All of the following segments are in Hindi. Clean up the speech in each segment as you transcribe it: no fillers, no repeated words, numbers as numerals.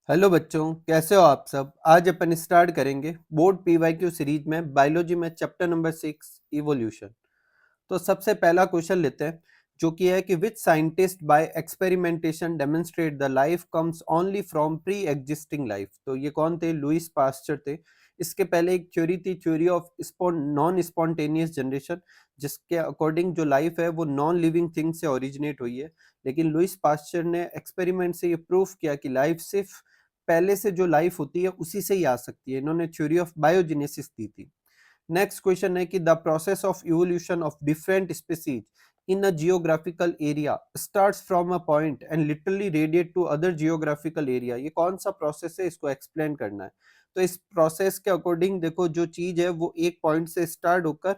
हेलो बच्चों, कैसे हो आप सब। आज अपन स्टार्ट करेंगे बोर्ड पीवाईक्यू सीरीज में बायोलॉजी में चैप्टर नंबर 6 इवोल्यूशन। तो सबसे पहला क्वेश्चन लेते हैं, जो कि है कि which scientist by experimentation demonstrate the life comes only from pre existing life. तो ये कौन थे? लुइस पास्चर थे। इसके पहले एक थ्योरी थी, theory of non spontaneous generation, जिसके अकॉर्डिंग जो लाइफ है वो नॉन लिविंग थिंग से ओरिजिनेट हुई है। लेकिन लुइस पास्चर ने एक्सपेरिमेंट से ये प्रूफ किया कि लाइफ सिर्फ पहले से जो लाइफ होती है उसी से ही आ सकती है। इन्होंने थ्योरी ऑफ बायोजेनेसिस दी थी। नेक्स्ट क्वेश्चन है कि the process of evolution of different species in a geographical area starts from a point and literally radiate to other geographical area। ये कौन सा प्रोसेस है, इसको एक्सप्लेन करना है। तो इस प्रोसेस के अकॉर्डिंग देखो, जो चीज है वो एक पॉइंट से स्टार्ट होकर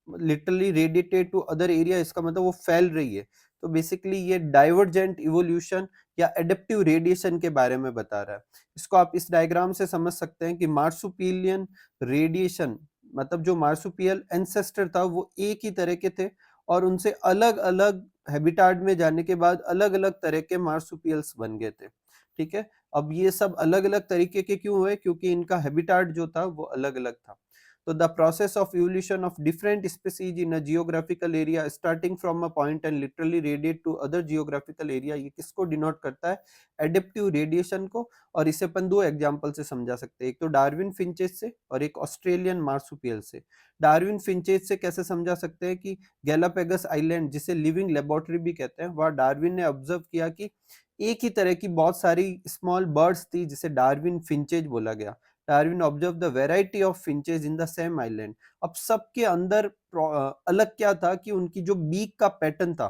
literally radiated to other area, इसका मतलब वो फैल रही है। तो बेसिकली ये डाइवर्जेंट इवोल्यूशन या एडेप्टिव रेडिएशन के बारे में बता रहा है। इसको आप इस डायग्राम से समझ सकते हैं कि मार्सुपिलियन रेडिएशन, मतलब जो मार्सुपियल एंसेस्टर था वो एक ही तरह के थे, और उनसे अलग अलग हैबिटाट में जाने के बाद अलग अलग तरह के मार्सुपियल्स बन गए थे। ठीक है, अब ये सब अलग अलग तरीके के क्यों हुए? क्योंकि इनका हैबिटाट जो था वो अलग अलग था। तो the process of evolution of different species in a geographical area starting from a point and literally radiate to other geographical area, ये किसको डिनोट करता है? एडेप्टिव रेडिएशन को। और इसे अपन दो एग्जांपल से समझा सकते हैं, एक तो डार्विन फिंचेस से और एक ऑस्ट्रेलियन मार्सुपियल से। डार्विन फिंचेस से कैसे समझा सकते हैं कि गैलापेगस आइलैंड, जिसे लिविंग लेबोरेटरी भी कहते हैं, वहाँ डार्विन ने ऑब्जर्व किया कि एक ही तरह की बहुत सारी स्मॉल बर्ड्स थी, जिसे डार्विन फिंचेज बोला गया। Darwin observe the variety of finches in the same island. अब सबके अंदर अलग क्या था कि उनकी जो बीक का पैटर्न था,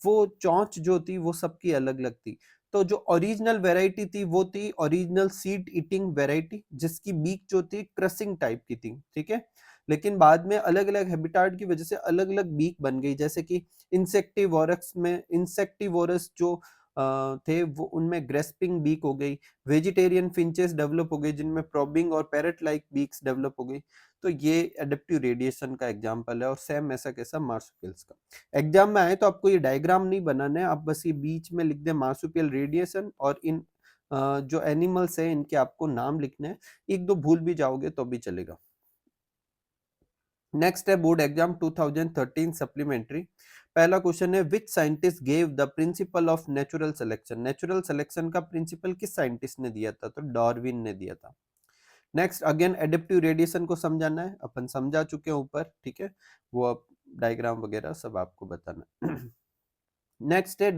वो चोंच जो थी वो सबकी अलग अलग थी। तो जो ओरिजिनल वेराइटी थी वो थी ओरिजिनल सीड ईटिंग वेराइटी, जिसकी बीक जो थी क्रसिंग टाइप की थी। ठीक है, लेकिन बाद में अलग अलग हैबिटाट की वजह से अलग अलग बीक बन गई, जैसे कि इंसेक्टिवोरस जो थे वो, उनमें ग्रेस्पिंग बीक हो गई। वेजिटेरियन फिंचेस डेवलप हो गए जिनमें प्रोबिंग और पैरट लाइक बीक्स डेवलप हो गई। तो ये एडेप्टिव रेडिएशन का एग्जांपल है, और सेम ऐसा कैसा मार्सुपियल्स का। एग्जाम में आए तो आपको ये डायग्राम नहीं बनाना है, आप बस ये बीच में लिख दें मार्सुपियल रेडिएशन, और इन जो एनिमल्स हैं इनके आपको नाम लिखने हैं। एक दो भूल भी जाओगे तो भी चलेगा। नेक्स्ट है बोर्ड एग्जाम 2013 सप्लीमेंट्री। पहला क्वेश्चन है, which scientist gave the principle of natural selection. Natural selection का प्रिंसिपल किस साइंटिस्ट ने दिया था? तो डार्विन ने दिया था। नेक्स्ट अगेन एडेप्टिव रेडिएशन को समझाना है, अपन समझा चुके हैं ऊपर। ठीक है, वो अब डायग्राम वगैरह सब आपको बताना है। नेक्स्ट है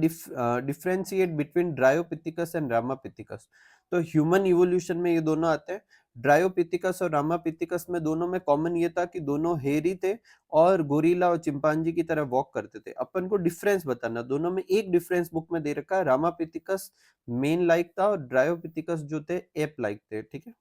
differentiate between Dryopithecus and Ramapithecus. तो ह्यूमन इवोल्यूशन में ये दोनों आते हैं। ड्रायोपिथिकस और रामापिथिकस में दोनों में कॉमन ये था कि दोनों हेरी थे और गोरिल्ला और चिंपांजी की तरह वॉक करते थे। अपन को डिफरेंस बताना, दोनों में एक डिफरेंस बुक में दे रखा है, रामापिथिकस मेन लाइक था और ड्रायोपिथिकस जो थे एप लाइक थे। ठीक है,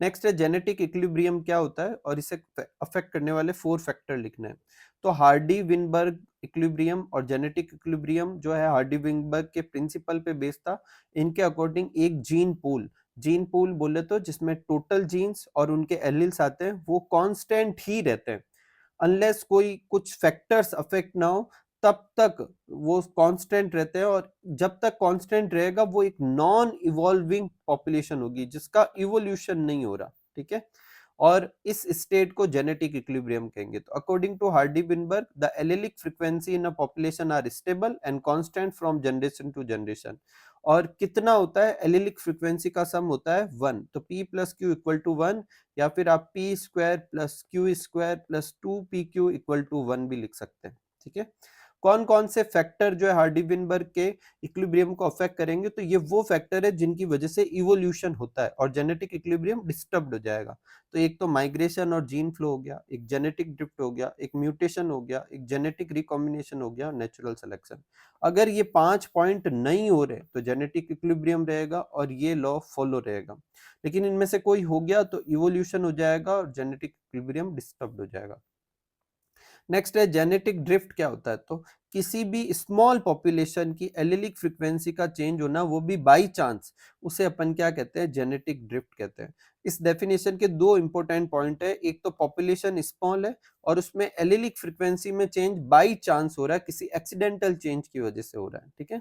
नेक्स्ट है जेनेटिक इक्विलिब्रियम क्या होता है, और इसे अफेक्ट करने वाले 4 फैक्टर लिखना है। तो हार्डी विनबर्ग इक्विलिब्रियम और जेनेटिक इक्विलिब्रियम जो है हार्डी विनबर्ग के प्रिंसिपल पे बेस्ड था। इनके अकॉर्डिंग एक जीन पूल बोले तो जिसमें टोटल जीन्स और उनके एलील्स आते हैं वो कांस्टेंट ही रहते हैं, अनलेस कोई कुछ फैक्टर्स अफेक्ट ना हो, तब तक वो कांस्टेंट रहते हैं। और जब तक कांस्टेंट रहेगा वो एक नॉन इवॉल्विंग पॉपुलेशन होगी जिसका इवोल्यूशन नहीं हो रहा। ठीक है, और इस स्टेट को जेनेटिक इक्विलिब्रियम कहेंगे। तो according to Hardy Weinberg the allelic frequency in a population are stable and constant from generation to generation. और कितना होता है? एलेलिक फ्रीक्वेंसी का सम होता है 1। तो p plus q equal to 1, या फिर आप p square plus q square plus 2pq equal to 1 भी लिख सकते हैं। ठीक है, कौन कौन से फैक्टर जो है हार्डी विनबर्ग के इक्विलिब्रियम को अफेक्ट करेंगे? तो ये वो फैक्टर है जिनकी वजह से इवोल्यूशन होता है और जेनेटिक इक्विलिब्रियम डिस्टर्ब हो जाएगा। तो एक तो माइग्रेशन और जीन फ्लो हो गया, एक जेनेटिक ड्रिफ्ट हो गया, एक म्यूटेशन हो गया, एक जेनेटिक रिकॉम्बिनेशन हो गया, नेचुरल सिलेक्शन। अगर ये 5 पॉइंट नहीं हो रहे तो जेनेटिक इक्विलिब्रियम रहेगा और ये लॉ फॉलो रहेगा। लेकिन इनमें से कोई हो गया तो इवोल्यूशन हो जाएगा और जेनेटिक इक्विलिब्रियम डिस्टर्ब हो जाएगा। नेक्स्ट है जेनेटिक ड्रिफ्ट क्या होता है? तो किसी भी स्मॉल पॉपुलेशन की एलिलिक फ्रीक्वेंसी का चेंज होना, वो भी बाई चांस, उसे अपन क्या कहते हैं? जेनेटिक ड्रिफ्ट कहते हैं। इस डेफिनेशन के दो इंपॉर्टेंट पॉइंट है, एक तो पॉपुलेशन स्मॉल है और उसमें एलिलिक फ्रीक्वेंसी में चेंज बाई चांस हो रहा है, किसी एक्सीडेंटल चेंज की वजह से हो रहा है। ठीक है,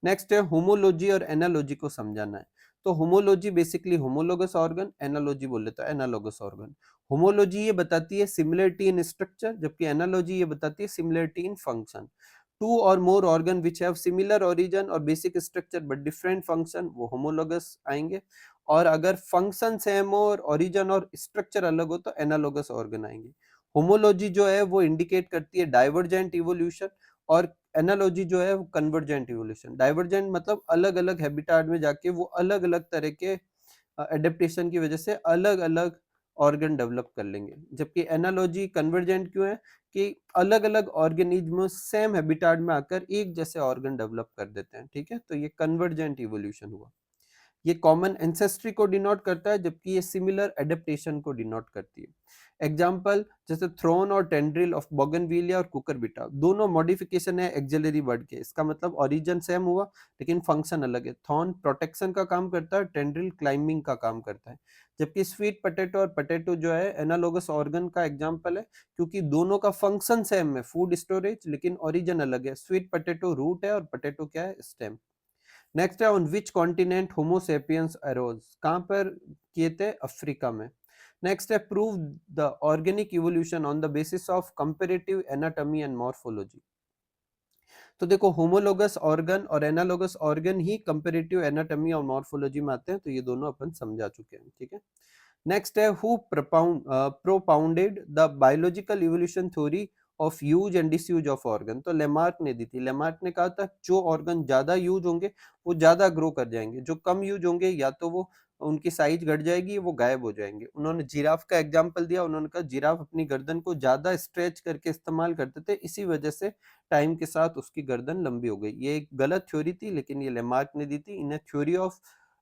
नेक्स्ट है होमोलॉजी और एनालॉजी को समझाना है। तो homology basically homologous organ, analogy बोले तो एनालॉगस ऑर्गन। होमोलॉजी ये बताती है सिमिलरिटी इन स्ट्रक्चर, जबकि एनालॉजी ये बताती है similarity in function. Two or more organ which have similar origin और basic structure but different function, वो होमोलोगस आएंगे। और अगर फंक्शन सेम हो और ओरिजिन और स्ट्रक्चर अलग हो तो एनालॉगस ऑर्गन आएंगे। होमोलॉजी जो है वो इंडिकेट करती है डाइवर्जेंट इवोल्यूशन, और एनालॉजी जो है वो कन्वर्जेंट इवोल्यूशन। डाइवर्जेंट मतलब अलग अलग हैबिटाट में जाके वो अलग अलग तरह के एडेप्टेशन की वजह से अलग अलग ऑर्गन डेवलप कर लेंगे, जबकि एनालॉजी कन्वर्जेंट क्यों है कि अलग अलग ऑर्गेनिज्म सेम हैबिटाट में आकर एक जैसे ऑर्गन डेवलप कर देते हैं। ठीक है, तो ये कन्वर्जेंट इवोल्यूशन हुआ। ये कॉमन एंसेस्ट्री को डिनोट करता है, जबकि ये सिमिलर एडेप्टेशन को डिनोट करती है। एग्जाम्पल जैसे थ्रोन और टेंड्रिल ऑफ बोगनविलिया और कुकरबिटा, दोनों मॉडिफिकेशन है एक्सिलरी वर्ड के। इसका मतलब ओरिजिन सेम हुआ लेकिन फंक्शन अलग है। थॉर्न प्रोटेक्शन का काम करता है, टेंड्रिल क्लाइंबिंग का काम करता है। जबकि स्वीट पोटैटो और पोटैटो जो है एनालोगस ऑर्गन का एग्जाम्पल है, क्योंकि दोनों का फंक्शन सेम है, फूड स्टोरेज, लेकिन ओरिजिन अलग है। स्वीट पोटैटो रूट है और पोटैटो क्या है, स्टेम। नेक्स्ट है on which continent homo sapiens arose, कहाँ पर किए थे, अफ्रीका में। नेक्स्ट है prove the organic evolution on the basis of comparative anatomy and morphology. तो देखो होमोलोगस ऑर्गन और एनालोगस ऑर्गन ही कंपैरेटिव एनाटॉमी और मॉर्फोलॉजी में आते हैं, तो ये दोनों अपन समझा चुके हैं। ठीक है, नेक्स्ट है who propounded the biological evolution theory of use and disuse of organ. तो लेमार्क ने दी थी। लेमार्क ने कहा था जो ऑर्गन ज्यादा यूज होंगे वो ज्यादा ग्रो कर जाएंगे, जो कम यूज होंगे या तो वो उनकी साइज घट जाएगी, वो गायब हो जाएंगे। उन्होंने जिराफ का एग्जाम्पल दिया। उन्होंने कहा जिराफ अपनी गर्दन को ज्यादा स्ट्रेच करके इस्तेमाल करते थे, इसी वजह से टाइम के साथ उसकी गर्दन लंबी हो गई। ये एक गलत थ्योरी थी, लेकिन ये लेमार्क ने दी थी। इन्हें theory of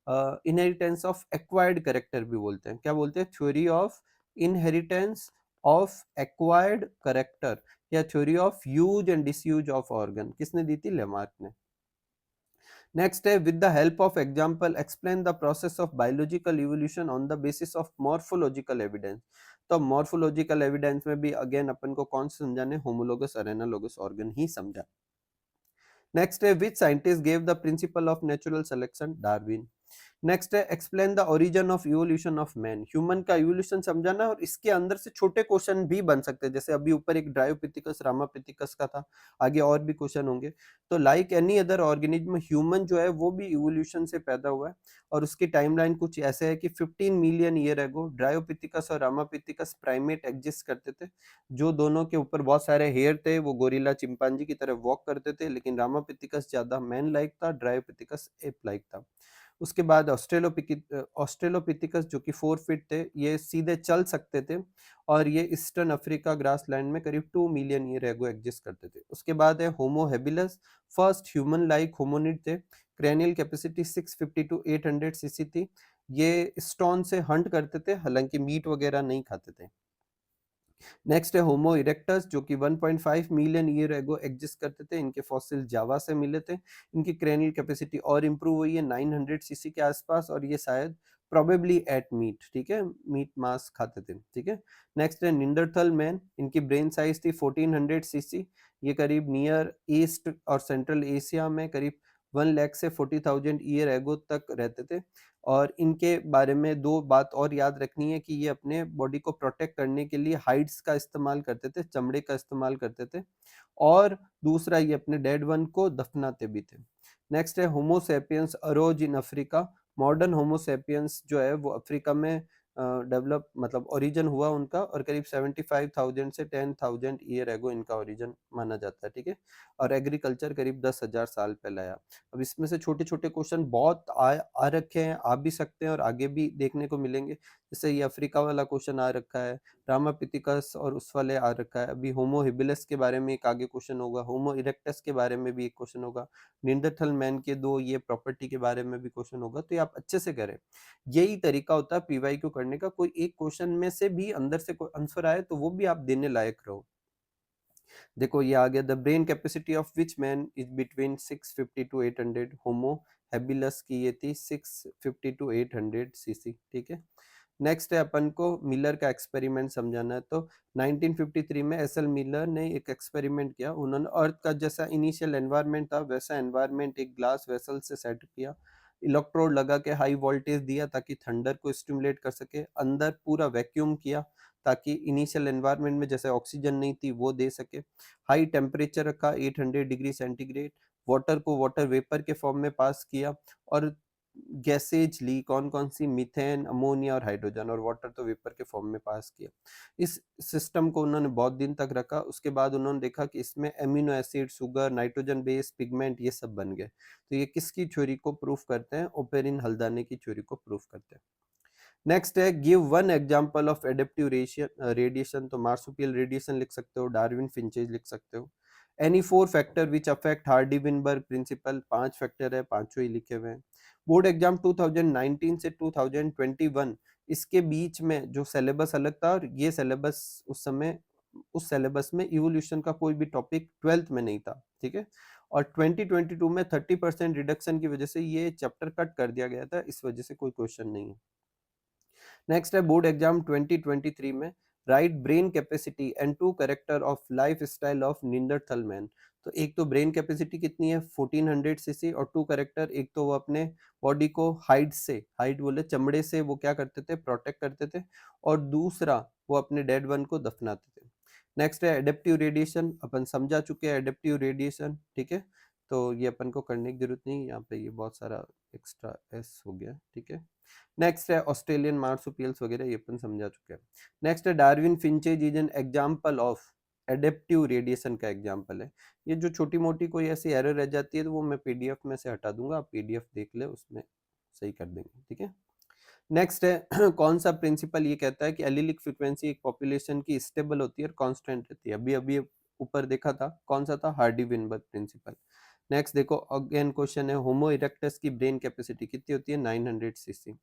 inheritance of acquired character भी बोलते हैं। क्या बोलते हैं, theory of inheritance of acquired character, या theory of use and disuse of organ. किसने दी थी, लेमार्क ने। नेक्स्ट है with the help of example explain the process of biological evolution on the basis of morphological evidence. तो मॉर्फोलॉजिकल एविडेंस में भी अगेन अपन को कौन से समझाने, होमोलोगस और एनालोगस ऑर्गन ही समझा। नेक्स्ट है which scientist gave the principle of natural selection, Darwin. Next है explain the origin of evolution of man. Human का इवोल्यूशन समझाना, और इसके अंदर से छोटे क्वेश्चन भी बन सकते हैं, जैसे अभी ऊपर एक ड्रायोपिथिकस रामापिथिकस का था, आगे और भी क्वेश्चन होंगे। तो like any other organism, human जो है वो भी इवोल्यूशन से पैदा हुआ है, और उसकी टाइमलाइन कुछ ऐसे है कि 15 मिलियन ईयर एगो ड्रायोपिथिकस और रामापिथिकस प्राइमेट एग्जिस्ट करते थे, जो दोनों के ऊपर बहुत सारे हेयर थे। वो गोरिल्ला चिंपांजी की तरह वॉक करते थे, लेकिन रामापिथिकस ज्यादा मैन लाइक था, ड्रायोपिथिकस एप लाइक था। उसके बाद ऑस्ट्रेलोपिथिकस जो कि 4 फीट थे, ये सीधे चल सकते थे, और ये ईस्टर्न अफ्रीका ग्रासलैंड में करीब 2 मिलियन ईयर एगो एग्जिस्ट करते थे। उसके बाद है होमो हेबिलस, फर्स्ट ह्यूमन लाइक होमोनिड थे। क्रेनियल कैपेसिटी 650 टू 800 सीसी थी। ये स्टोन से हंट करते थे, हालांकि मीट वगैरह नहीं खाते थे। नेक्स्ट है होमो इरेक्टस, जो कि 1.5 मिलियन ईयर एगो एग्जिस्ट करते थे। इनके फॉसिल जावा से मिले थे। इनकी क्रेनियल कैपेसिटी और इंप्रूव हुई है 900 सीसी के आसपास, और ये शायद प्रोबेबली एट मीट, ठीक है, मीट मांस खाते थे। ठीक है, नेक्स्ट है निंडरथल मैन। इनकी ब्रेन साइज थी 1400 सीसी। ये करीब नियर ईस्ट और सेंट्रल एशिया में करीब 1 लाख से 40,000 ईयर एगो तक रहते थे। और इनके बारे में दो बात और याद रखनी है कि ये अपने बॉडी को प्रोटेक्ट करने के लिए हाइड्स का इस्तेमाल करते थे, चमड़े का इस्तेमाल करते थे। और दूसरा, ये अपने डेड वन को दफनाते भी थे। नेक्स्ट है homo sapiens arose in Africa. Modern homo sapiens जो है वो अफ्रीका में डेवलप, मतलब ओरिजिन हुआ उनका, और करीब 75,000 से 10,000 ईयर एगो इनका ओरिजिन माना जाता है। ठीक है, और एग्रीकल्चर करीब 10,000 साल पहले आया। अब इसमें से छोटे छोटे क्वेश्चन बहुत आ रखे हैं, आ भी सकते हैं और आगे भी देखने को मिलेंगे। जैसे ये अफ्रीका वाला क्वेश्चन आ रखा है, रामापिथिकस और उस वाले आ रखा है। अभी होमो हिबिलस के बारे में एक आगे क्वेश्चन होगा, होमो इरेक्टस के बारे में भी एक क्वेश्चन होगा, निंडरथल मैन के दो ये प्रॉपर्टी के बारे में भी क्वेश्चन होगा। तो ये आप अच्छे से करें। यही तरीका होता है पीवाईक्यू करने का। कोई एक क्वेश्चन में से भी अंदर से कोई आंसर आए तो वो भी आप देने लायक रहो। देखो ये आ गया, the brain capacity of which man is between 650 to 800। Homo habilis की ये थी 650 टू 800 सीसी। ठीक है, नेक्स्ट है अपन को मिलर का एक्सपेरिमेंट समझाना है। तो 1953 में एस एल मिलर ने एक एक्सपेरिमेंट किया। उन्होंने अर्थ का जैसा इनिशियल एनवायरनमेंट था वैसा एनवायरनमेंट एक ग्लास वेसल से सेट किया, इलेक्ट्रोड लगा के हाई वोल्टेज दिया ताकि थंडर को स्टिमुलेट कर सके, अंदर पूरा वैक्यूम किया ताकि इनिशियल एनवायरनमेंट में जैसे ऑक्सीजन नहीं थी वो दे सके, हाई टेम्परेचर रखा 800 डिग्री सेंटीग्रेड, वाटर को वाटर वेपर के फॉर्म में पास किया, और गैसेज ली कौन कौन सी, मीथेन, अमोनिया और हाइड्रोजन, और वाटर तो वेपर के फॉर्म में पास किया। इस सिस्टम को उन्होंने बहुत दिन तक रखा। उसके बाद उन्होंने देखा कि इसमें amino acid, sugar, nitrogen base, pigment ये सब बन गए। तो ये किसकी थ्योरी को प्रूफ करते हैं? ओपेरिन हल्दाने की थ्योरी को प्रूफ करते हैं। नेक्स्ट है give one example of adaptive radiation. तो मार्सुपियल रेडिएशन लिख सकते हो, डार्विन फिंचेज लिख सकते हो। Any four factor which affect Hardy Weinberg principal. 5 factor है, पांचों ही लिखे हुए हैं। बोर्ड एग्जाम 2019 से 2021, इसके बीच में जो सिलेबस अलग था और ये सिलेबस उस समय, उस सिलेबस में इवोल्यूशन का कोई भी टॉपिक 12th में नहीं था, ठीक है। और 2022 में 30% रिडक्शन की वजह से ये चैप्टर कट कर दिया गया था, इस वजह से कोई क्वेश्चन नहीं है। नेक्स्ट है बोर्ड एग्जाम 2023 में write brain capacity and two character of lifestyle of Neanderthal man. तो एक तो ब्रेन कैपेसिटी कितनी है 1400 सीसी, और टू कैरेक्टर, एक तो वो अपने बॉडी को हाइट से, हाइट बोले चमड़े से वो क्या करते थे, प्रोटेक्ट करते थे, और दूसरा वो अपने डेड वन को दफनाते थे। नेक्स्ट है एडेप्टिव रेडिएशन, अपन समझा चुके हैं एडेप्टिव रेडिएशन, ठीक है। तो ये अपन को करने की जरूरत नहीं, यहाँ पे ये बहुत सारा एक्स्ट्रा एस हो गया, ठीक है। नेक्स्ट है ऑस्ट्रेलियन मार्सुपियल्स वगैरह, ये अपन समझा चुके हैं। नेक्स्ट है Darwin finches is an example of adaptive radiation का एग्जांपल है। ये जो छोटी मोटी कोई ऐसी एरर रह जाती है तो वो मैं पीडीएफ में से हटा दूंगा, आप पीडीएफ देख ले, उसमें सही कर देंगे, ठीक है। नेक्स्ट है कौन सा प्रिंसिपल ये कहता है कि एलिलिक फ्रीक्वेंसी एक पॉपुलेशन की स्टेबल होती है और कांस्टेंट रहती है? अभी अभी ऊपर देखा था, कौन सा था? Hardy Weinberg principle. नेक्स्ट देखो अगेन क्वेश्चन है, होमो इरेक्टस की ब्रेन कैपेसिटी कितनी होती है? 900 सीसी।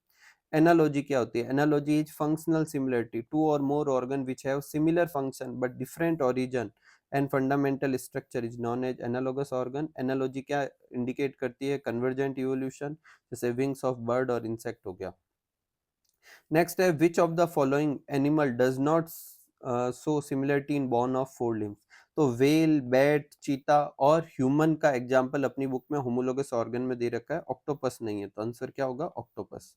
एनालॉजी क्या होती है? Analogy is functional similarity, two or more organ which have similar function but different origin and fundamental structure is known as analogous organ. Analogy क्या इंडिकेट करती है? कन्वर्जेंट इवोल्यूशन, जैसे विंग्स ऑफ बर्ड और इंसेक्ट हो गया। नेक्स्ट है which of the following animal does not show similarity in bone of four limbs. तो वेल, बैट, चीता और ह्यूमन का एग्जाम्पल अपनी बुक में होमोलोगस ऑर्गन में दे रखा है, ऑक्टोपस नहीं है, तो आंसर क्या होगा? ऑक्टोपस।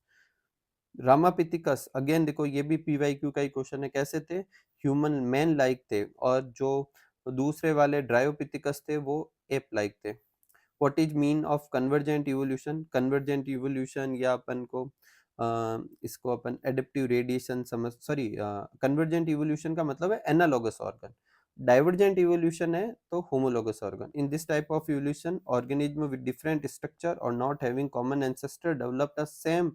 रामापिथिकस अगेन देखो ये भी पीवाईक्यू का ही क्वेश्चन है, कैसे थे? ह्यूमन मैन लाइक थे, और जो दूसरे वाले ड्रायोपिथिकस थे वो एप लाइक थे। What is mean of convergent evolution? Convergent evolution या अपन को इसको अपन एडेप्टिव रेडिएशन समझ, सॉरी, कन्वर्जेंट इवोल्यूशन का मतलब है एनालॉगस ऑर्गन, डाइवर्जेंट इवोल्यूशन है तो homologous organ. In this type of evolution organism with different structure और not having common ancestor developed a same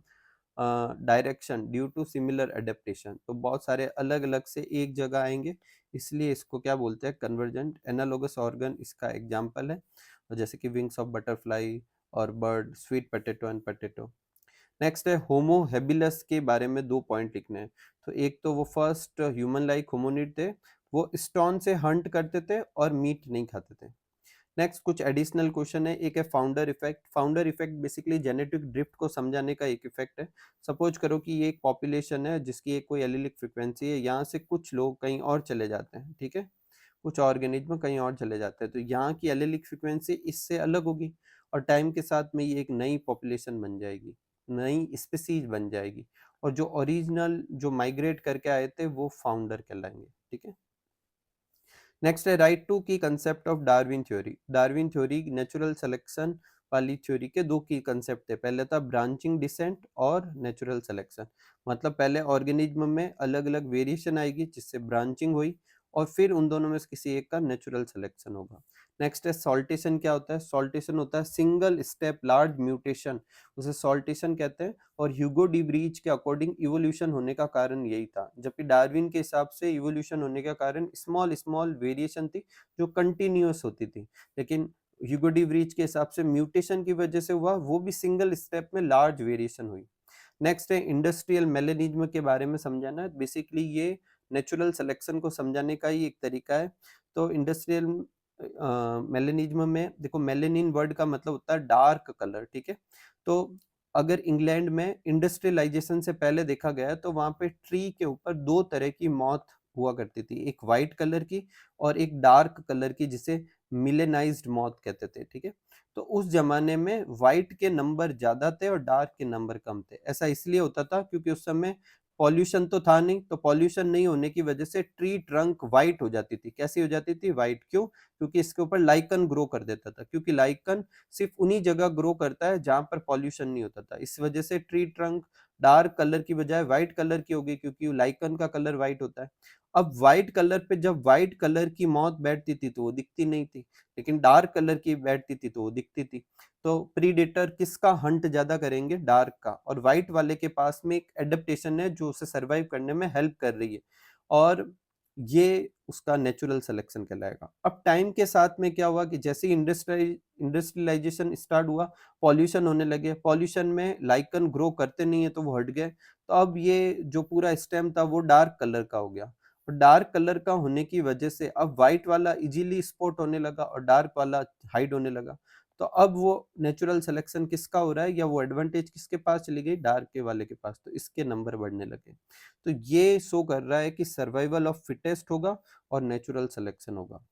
direction due to similar adaptation. तो बहुत सारे अलग अलग से एक जगह आएंगे, इसलिए इसको क्या बोलते हैं? कन्वर्जेंट। एनालॉगस ऑर्गन इसका एग्जाम्पल है, जैसे कि विंग्स ऑफ बटरफ्लाई और bird, sweet potato and potato. Next है होमो हेबिलस के बारे में 2 पॉइंट लिखने हैं। तो एक तो वो फर्स्ट ह्यूमन लाइक होमोनिड थे, वो स्टोन से हंट करते थे और मीट नहीं खाते थे। नेक्स्ट कुछ एडिशनल क्वेश्चन है, एक है founder effect. Founder effect basically genetic drift को समझाने का एक इफेक्ट है। सपोज करो कि ये एक पॉपुलेशन है जिसकी एक कोई एलिलिक फ्रिक्वेंसी है, यहाँ से कुछ लोग कहीं और चले जाते हैं, ठीक है, कुछ ऑर्गेनिज्म कहीं और चले जाते हैं, तो यहाँ की एलिलिक फ्रिक्वेंसी इससे अलग होगी, और टाइम के साथ में ये एक नई पॉपुलेशन बन जाएगी, नई स्पीसीज बन जाएगी, और जो ओरिजिनल जो माइग्रेट करके आए थे वो फाउंडर कहलाएंगे, ठीक है। नेक्स्ट है राइट टू की concept of Darwin theory. Darwin theory natural selection वाली थ्योरी के 2 की कंसेप्ट थे, पहले था ब्रांचिंग डिसेंट और नेचुरल सिलेक्शन। मतलब पहले ऑर्गेनिज्म में अलग अलग वेरिएशन आएगी जिससे ब्रांचिंग हुई, और फिर उन दोनों में से किसी एक का नेचुरल सिलेक्शन होगा। नेक्स्ट है सॉल्टेशन। क्या होता है? सॉल्टेशन होता है सिंगल स्टेप लार्ज म्यूटेशन, उसे सॉल्टेशन कहते हैं। और ह्यूगो डी ब्रीच के अकॉर्डिंग इवोल्यूशन होने का कारण यही था, जबकि डार्विन के हिसाब से इवोल्यूशन होने का कारण स्मॉल स्मॉल वेरिएशन थी जो कंटिन्यूअस होती थी, लेकिन ह्यूगो डी ब्रीच के हिसाब से म्यूटेशन की वजह से हुआ, वो भी सिंगल स्टेप में लार्ज वेरिएशन हुई। नेक्स्ट है इंडस्ट्रियल मेलेनिज्म के बारे में समझाना है। बेसिकली ये नेचुरल सिलेक्शन को समझाने का ही एक तरीका है। तो इंडस्ट्रियल मेलेनिज्म में देखो, मेलेनिन वर्ड का मतलब होता है डार्क कलर, ठीक है। तो अगर इंग्लैंड में इंडस्ट्रियलाइजेशन से पहले देखा गया तो वहां पे ट्री के ऊपर दो तरह की मौत हुआ करती थी, एक व्हाइट कलर की और एक डार्क कलर की, जिसे मिलेनाइज्ड मौत कहते थे। ठीक है, तो उस जमाने में व्हाइट के नंबर ज्यादा थे और डार्क के नंबर कम थे। ऐसा इसलिए होता था क्योंकि उस समय पॉल्यूशन तो था नहीं, तो पॉल्यूशन नहीं होने की वजह से ट्री ट्रंक व्हाइट हो जाती थी। कैसी हो जाती थी? व्हाइट। क्यों? क्योंकि इसके ऊपर लाइकन ग्रो कर देता था, क्योंकि लाइकन सिर्फ उन्हीं जगह ग्रो करता है जहां पर पॉल्यूशन नहीं होता था। इस वजह से ट्री ट्रंक डार्क कलर की बजाय व्हाइट कलर की हो गई, क्योंकि लाइकन का कलर व्हाइट होता है। अब व्हाइट कलर पे जब व्हाइट कलर की मौत बैठती थी तो वो दिखती नहीं थी, लेकिन डार्क कलर की बैठती थी तो वो दिखती थी। तो प्रीडेटर किसका हंट ज्यादा करेंगे? डार्क का। और व्हाइट वाले के पास में एक एडेप्टेशन है जो उसे सरवाइव करने में हेल्प कर रही है, और ये उसका नेचुरल सिलेक्शन कहलाएगा। अब टाइम के साथ में क्या हुआ कि जैसे इंडस्ट्रियलाइजेशन स्टार्ट हुआ, पॉल्यूशन होने लगे, पॉल्यूशन में लाइकन ग्रो करते नहीं है तो वो हट गए। तो अब ये जो पूरा स्टेम था वो डार्क कलर का हो गया, और डार्क कलर का होने की वजह से अब व्हाइट वाला इजीली स्पॉट होने लगा और डार्क वाला हाइड होने लगा। तो अब वो नेचुरल सिलेक्शन किसका हो रहा है, या वो एडवांटेज किसके पास चली गई? डार्क के वाले के पास। तो इसके नंबर बढ़ने लगे। तो ये शो कर रहा है कि सर्वाइवल ऑफ फिटेस्ट होगा और नेचुरल सिलेक्शन होगा।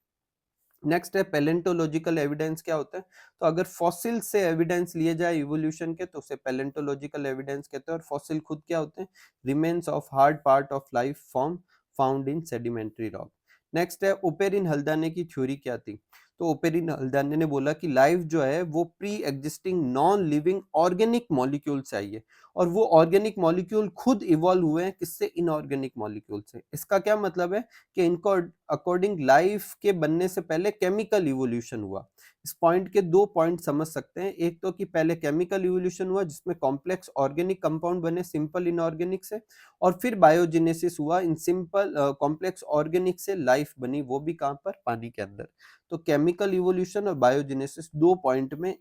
नेक्स्ट है पैलेंटोलॉजिकल एविडेंस। क्या होता है? तो अगर फॉसिल से एविडेंस लिए जाए इवोल्यूशन के तो उसे पैलेंटोलॉजिकल एविडेंस कहते हैं। और फॉसिल खुद क्या होते हैं? Remains of hard part of life form found in sedimentary rock. Next है ओपेरिन हल्दाने की थ्योरी क्या थी? तो ओपेरिन हल्दाने ने बोला कि लाइफ जो है वो pre existing non living organic molecule से आई है, और वो ऑर्गेनिक मॉलिक्यूल खुद इवॉल्व हुए हैं किससे? इनऑर्गेनिक मॉलिक्यूल से। इसका क्या मतलब है कि इनको अकॉर्डिंग लाइफ के बनने से पहले केमिकल इवोल्यूशन हुआ। इस पॉइंट के दो पॉइंट समझ सकते हैं, एक तो कि पहले केमिकल इवोल्यूशन हुआ जिसमें कॉम्प्लेक्स ऑर्गेनिक कंपाउंड बने सिंपल इनऑर्गेनिक से, और फिर बायोजेनेसिस हुआ, इन सिंपल कॉम्प्लेक्स ऑर्गेनिक से लाइफ बनी, वो भी कहां पर? पानी के अंदर। तो केमिकल इवोल्यूशन और बायोजेनेसिस दो पॉइंट में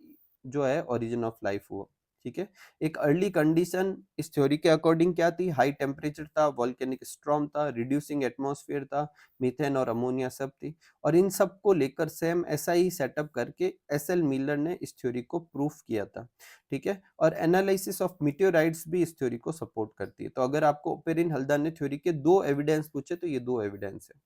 जो है ओरिजिन ऑफ लाइफ हुआ। ठीक है, एक अर्ली कंडीशन इस थ्योरी के अकॉर्डिंग क्या थी? हाई टेम्परेचर था, वॉल्केनिक स्टॉर्म था, रिड्यूसिंग एटमॉस्फेयर था, मीथेन और अमोनिया सब थी। और इन सब को लेकर सेम ऐसा ही सेटअप करके एसएल मिलर ने इस थ्योरी को प्रूफ किया था। ठीक है, और एनालिसिस ऑफ मीटेओराइट्स भी इस थ्योरी को सपोर्ट करती है। तो अगर आपको ओपेरिन हल्दाने थ्योरी के दो एविडेंस पूछे तो ये दो एविडेंस है।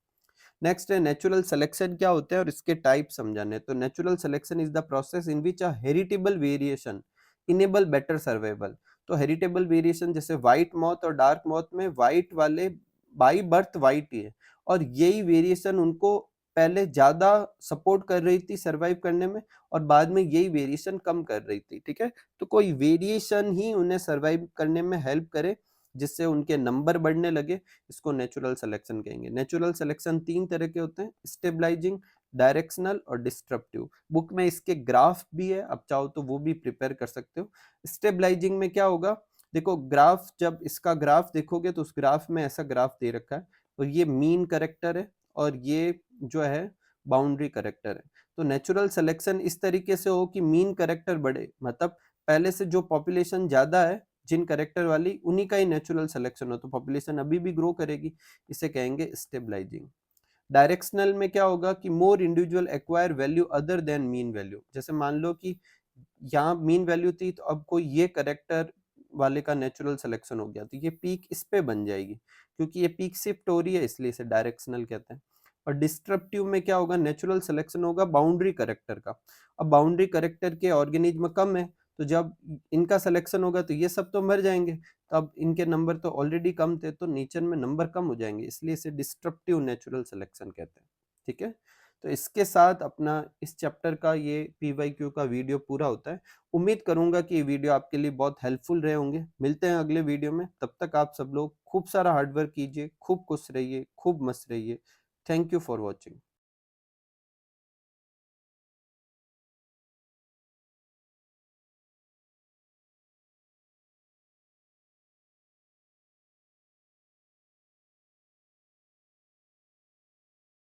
नेक्स्ट है नेचुरल सिलेक्शन क्या होता है और इसके टाइप समझाने। तो natural selection is the process in which a heritable variation enable better survival. तो हेरिटेबल वेरिएशन जैसे व्हाइट मौत और डार्क मौत में व्हाइट वाले बाई बर्थ व्हाइट ही है, और यही वेरिएशन उनको पहले ज्यादा सपोर्ट कर रही थी सरवाइव करने में, और बाद में यही वेरिएशन कम कर रही थी। ठीक है, तो कोई वेरिएशन ही उन्हें सरवाइव करने में हेल्प करे जिससे उनके नंबर बढ़ने लगे, इसको नेचुरल सिलेक्शन कहेंगे। नेचुरल सिलेक्शन तीन तरह के होते हैं, स्टेबलाइजिंग, डायरेक्शनल और डिस्ट्रप्टिव। बुक में इसके ग्राफ भी है, आप चाहो तो वो भी प्रिपेयर कर सकते हो। स्टेबलाइजिंग में क्या होगा? देखो ग्राफ, जब इसका ग्राफ देखोगे तो उस ग्राफ में ऐसा ग्राफ दे रखा है, और ये मीन करेक्टर है और ये जो है बाउंड्री करेक्टर है। तो नेचुरल सिलेक्शन इस तरीके से हो कि मीन करेक्टर बढ़े, मतलब पहले से जो पॉपुलेशन ज्यादा है जिन करेक्टर वाली, उन्हीं का ही नेचुरल सिलेक्शन हो, तो पॉपुलेशन अभी भी ग्रो करेगी, इसे कहेंगे स्टेबलाइजिंग। डायरेक्शनल में क्या होगा कि more individual acquire value other than mean value. जैसे मान लो कि यहाँ मीन वैल्यू थी तो अब कोई ये करेक्टर वाले का नेचुरल सिलेक्शन हो गया तो ये पीक इस पे बन जाएगी, क्योंकि ये पीक शिफ्ट हो रही है इसलिए इसे डायरेक्शनल कहते हैं। और डिस्ट्रप्टिव में क्या होगा? नेचुरल सिलेक्शन होगा बाउंड्री करेक्टर का। अब बाउंड्री करेक्टर के ऑर्गेनिज्म कम है, तो जब इनका सिलेक्शन होगा तो ये सब तो मर जाएंगे, तो अब इनके नंबर तो ऑलरेडी कम थे तो नेचर में नंबर कम हो जाएंगे, इसलिए इसे डिस्ट्रप्टिव नेचुरल सिलेक्शन कहते हैं। ठीक है, तो इसके साथ अपना इस चैप्टर का ये पीवाईक्यू का वीडियो पूरा होता है। उम्मीद करूंगा कि ये वीडियो आपके लिए बहुत हेल्पफुल रहे होंगे। मिलते हैं अगले वीडियो में, तब तक आप सब लोग खूब सारा हार्डवर्क कीजिए, खूब खुश रहिए, खूब मस्त रहिए। Thank you for watching.